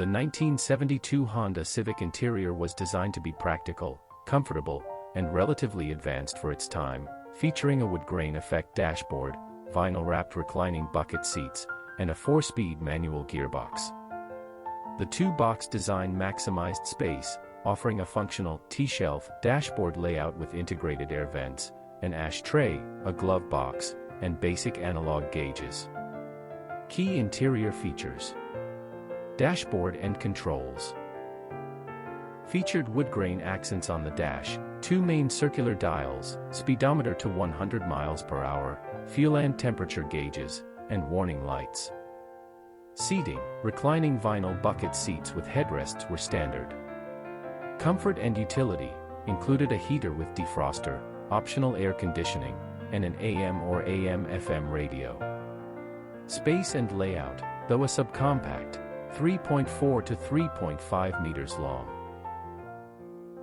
The 1972 Honda Civic interior was designed to be practical, comfortable, and relatively advanced for its time, featuring a wood grain effect dashboard, vinyl-wrapped reclining bucket seats, and a 4-speed manual gearbox. The two-box design maximized space, offering a functional T-shelf dashboard layout with integrated air vents, an ashtray, a glove box, and basic analog gauges. Key interior features: dashboard and controls. Featured wood grain accents on the dash, 2 main circular dials, speedometer to 100 miles per hour, fuel and temperature gauges, and warning lights. Seating: reclining vinyl bucket seats with headrests were standard. Comfort and utility included a heater with defroster, optional air conditioning, and an AM or AM/FM radio. Space and layout: though a subcompact, 3.4 to 3.5 meters long.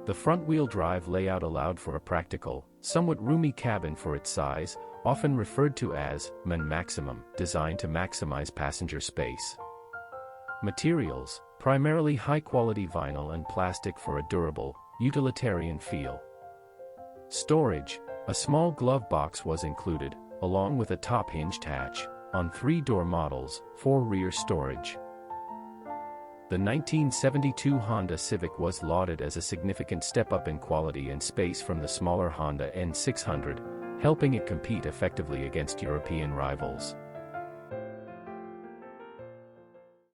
The front-wheel drive layout allowed for a practical, somewhat roomy cabin for its size, often referred to as "man maximum," designed to maximize passenger space. Materials: primarily high-quality vinyl and plastic for a durable, utilitarian feel. Storage: a small glove box was included, along with a top-hinged hatch, on 3-door models, for rear storage. The 1972 Honda Civic was lauded as a significant step up in quality and space from the smaller Honda N600, helping it compete effectively against European rivals.